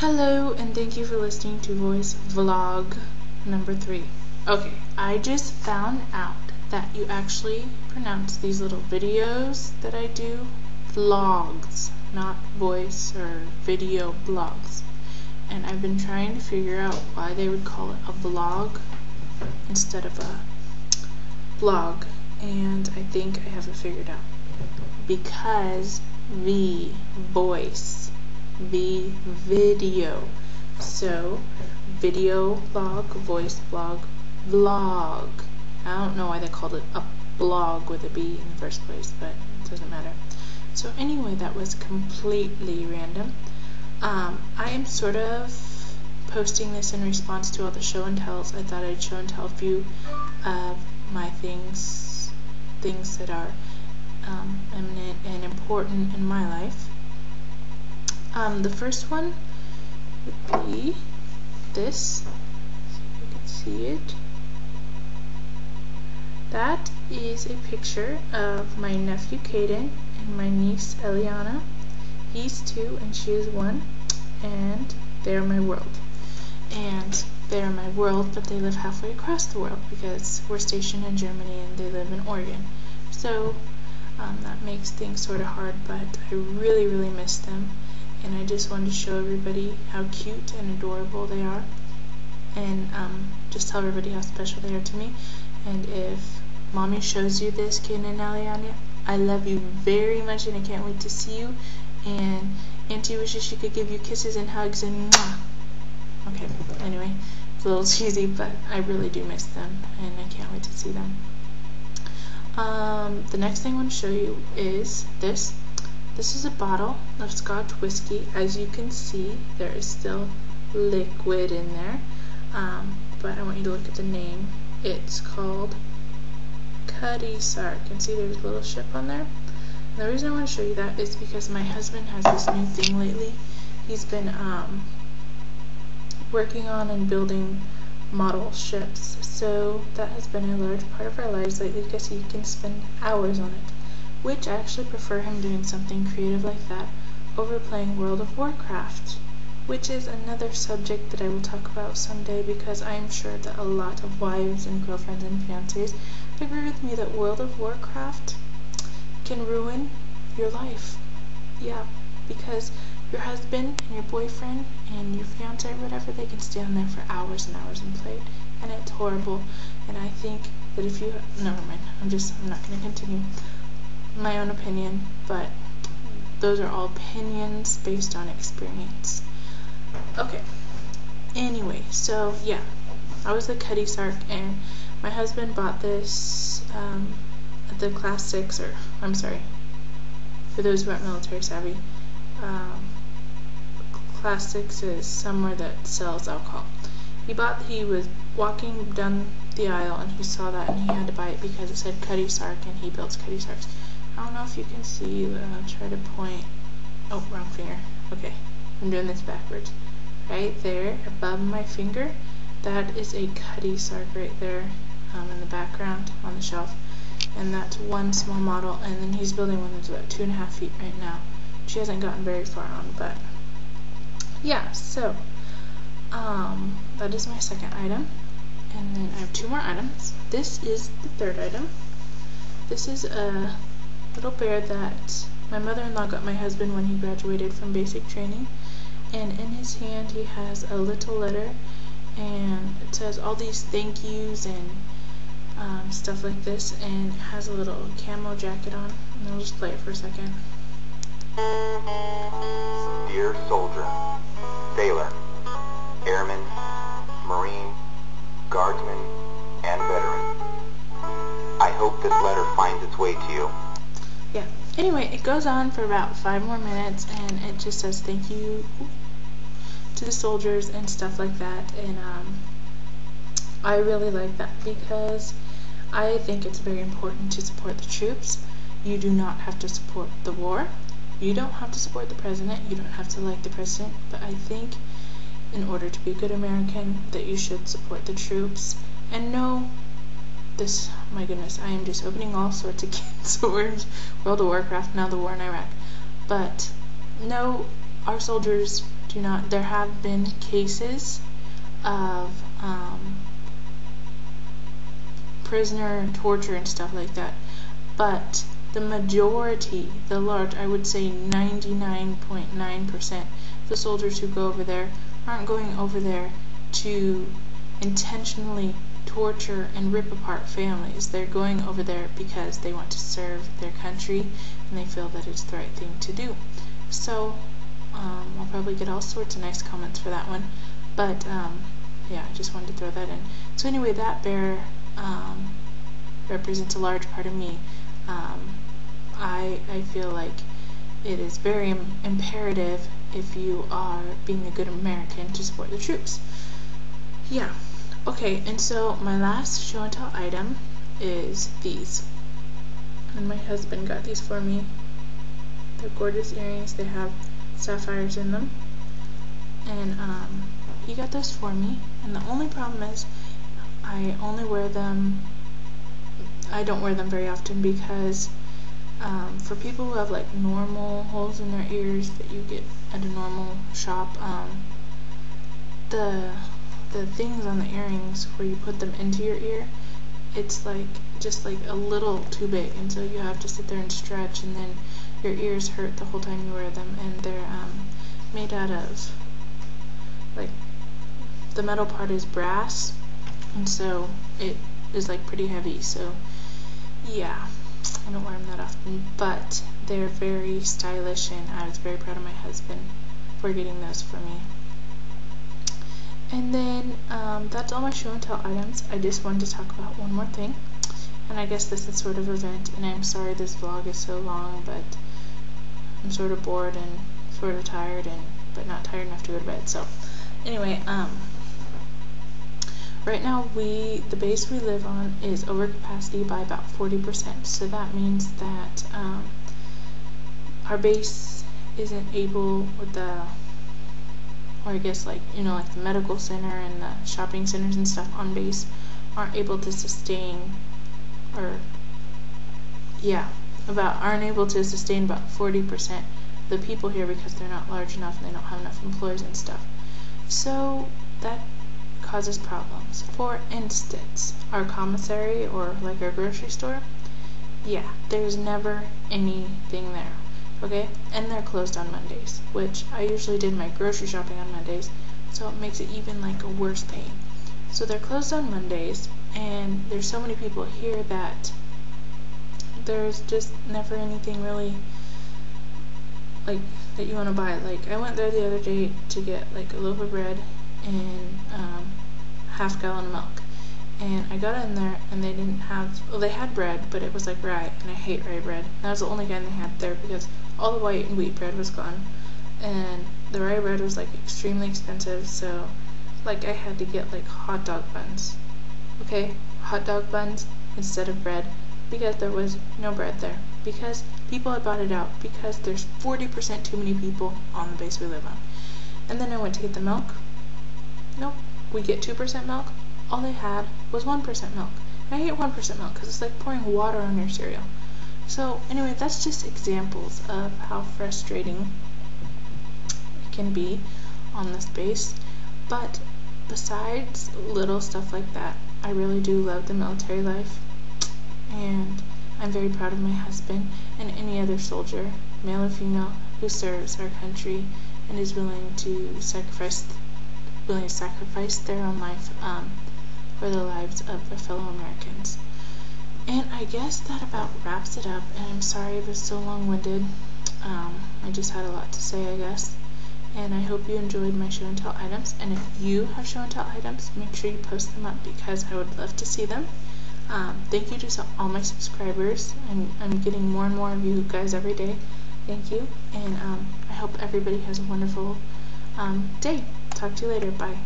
Hello, and thank you for listening to voice vlog number 3. Okay, I just found out that you actually pronounce these little videos that I do vlogs, not voice or video blogs. And I've been trying to figure out why they would call it a vlog instead of a blog, and I think I have it figured out. Because V, voice, V, video. So, video blog, voice blog, vlog. I don't know why they called it a blog with a B in the first place, but it doesn't matter. So anyway, that was completely random. I am sort of posting this in response to all the show and tells. I thought I'd show and tell a few of my things that are eminent and important in my life. The first one would be this. See if you can see it. That is a picture of my nephew Caden and my niece Eliana. He's 2 and she is 1, and they are my world. And they are my world, but they live halfway across the world because we're stationed in Germany and they live in Oregon. So that makes things sort of hard, but I really, really miss them. And I just wanted to show everybody how cute and adorable they are, and just tell everybody how special they are to me. And if Mommy shows you this, Caden and Eliana, I love you very much and I can't wait to see you. And Auntie wishes she could give you kisses and hugs and mwah. Okay, anyway, it's a little cheesy, but I really do miss them and I can't wait to see them. The next thing I want to show you is this. This is a bottle of Scotch whiskey. As you can see, there is still liquid in there, but I want you to look at the name. It's called Cutty Sark, and see there's a little ship on there. And the reason I want to show you that is because my husband has this new thing lately. He's been working on and building model ships, so that has been a large part of our lives lately because he can spend hours on it, which I actually prefer him doing something creative like that over playing World of Warcraft, which is another subject that I will talk about someday, because I am sure that a lot of wives and girlfriends and fiancés agree with me that World of Warcraft can ruin your life. Yeah, because your husband and your boyfriend and your fiancé or whatever, they can stay on there for hours and hours and play it, and it's horrible. And I think that if you, never mind, I'm not going to continue my own opinion, but those are all opinions based on experience. Okay, anyway, so yeah, I was the Cutty Sark, and my husband bought this at the Class 6, or I'm sorry, for those who aren't military savvy, Class 6 is somewhere that sells alcohol. He was walking down the aisle and he saw that and he had to buy it because it said Cutty Sark and he builds Cutty Sarks. I don't know if you can see, but I'll try to point. Oh, wrong finger. Okay, I'm doing this backwards. Right there above my finger, that is a Cutty Sark right there in the background on the shelf. And that's one small model, and then he's building one that's about 2.5 feet right now. She hasn't gotten very far on, but yeah, so that is my second item. And then I have 2 more items. This is the third item. This is a little bear that my mother-in-law got my husband when he graduated from basic training, and in his hand he has a little letter, and it says all these thank yous and stuff like this, and it has a little camo jacket on, and I'll just play it for a second. Dear soldier, sailor, airman, marine, guardsman, and veteran, I hope this letter finds its way to you. Yeah, anyway, it goes on for about 5 more minutes, and it just says thank you to the soldiers and stuff like that, and I really like that because I think it's very important to support the troops. You do not have to support the war. You don't have to support the president. You don't have to like the president, but I think in order to be a good American that you should support the troops and know this. My goodness, I am just opening all sorts of cans of worms. World of Warcraft, now the war in Iraq. But no, our soldiers do do not, there have been cases of prisoner torture and stuff like that, but the majority, the large, I would say 99.9%, the soldiers who go over there aren't going over there to intentionally torture and rip apart families. They're going over there because they want to serve their country and they feel that it's the right thing to do. So I'll probably get all sorts of nice comments for that one, but yeah, I just wanted to throw that in. So anyway, that bear represents a large part of me. I feel like it is very imperative, if you are being a good American, to support the troops. Yeah. Okay, and so my last show and tell item is these. And my husband got these for me. They're gorgeous earrings. They have sapphires in them. And he got those for me. And the only problem is I only wear them, I don't wear them very often because for people who have like normal holes in their ears that you get at a normal shop, the things on the earrings where you put them into your ear, it's like just like a little too big, and so you have to sit there and stretch, and then your ears hurt the whole time you wear them. And they're made out of, like, the metal part is brass, and so it is like pretty heavy. So yeah, I don't wear them that often, but they're very stylish, and I was very proud of my husband for getting those for me. And then that's all my show and tell items. I just wanted to talk about one more thing, and I guess this is sort of a vent, and I'm sorry this vlog is so long, but I'm sort of bored and sort of tired, but not tired enough to go to bed. So anyway, right now the base we live on is over capacity by about 40%, so that means that our base isn't able, with the, or I guess like, you know, like the medical center and the shopping centers and stuff on base aren't able to sustain, or yeah, aren't able to sustain about 40% the people here because they're not large enough and they don't have enough employees and stuff. So that causes problems. For instance, our commissary, or like our grocery store, yeah, there's never anything there. Okay, and they're closed on Mondays, which I usually did my grocery shopping on Mondays, so it makes it even like a worse pain. So they're closed on Mondays, and there's so many people here that there's just never anything really like that you want to buy. Like, I went there the other day to get like a loaf of bread and half gallon of milk, and I got in there and they didn't have, well, they had bread, but it was like rye, and I hate rye bread. That was the only kind they had there because all the white and wheat bread was gone, and the rye bread was like extremely expensive. So like I had to get like hot dog buns, okay, hot dog buns instead of bread, because there was no bread there, because people had bought it out, because there's 40% too many people on the base we live on. And then I went to get the milk. Nope, we get 2% milk. All they had was 1% milk. And I hate 1% milk because it's like pouring water on your cereal. So anyway, that's just examples of how frustrating it can be on this base. But besides little stuff like that, I really do love the military life, and I'm very proud of my husband and any other soldier, male or female, who serves our country and is willing to sacrifice their own life for the lives of their fellow Americans. And I guess that about wraps it up, and I'm sorry it was so long-winded. I just had a lot to say, I guess. And I hope you enjoyed my show and tell items, and if you have show and tell items, make sure you post them up because I would love to see them. Thank you to all my subscribers. I'm getting more and more of you guys every day. Thank you, and I hope everybody has a wonderful day. Talk to you later. Bye.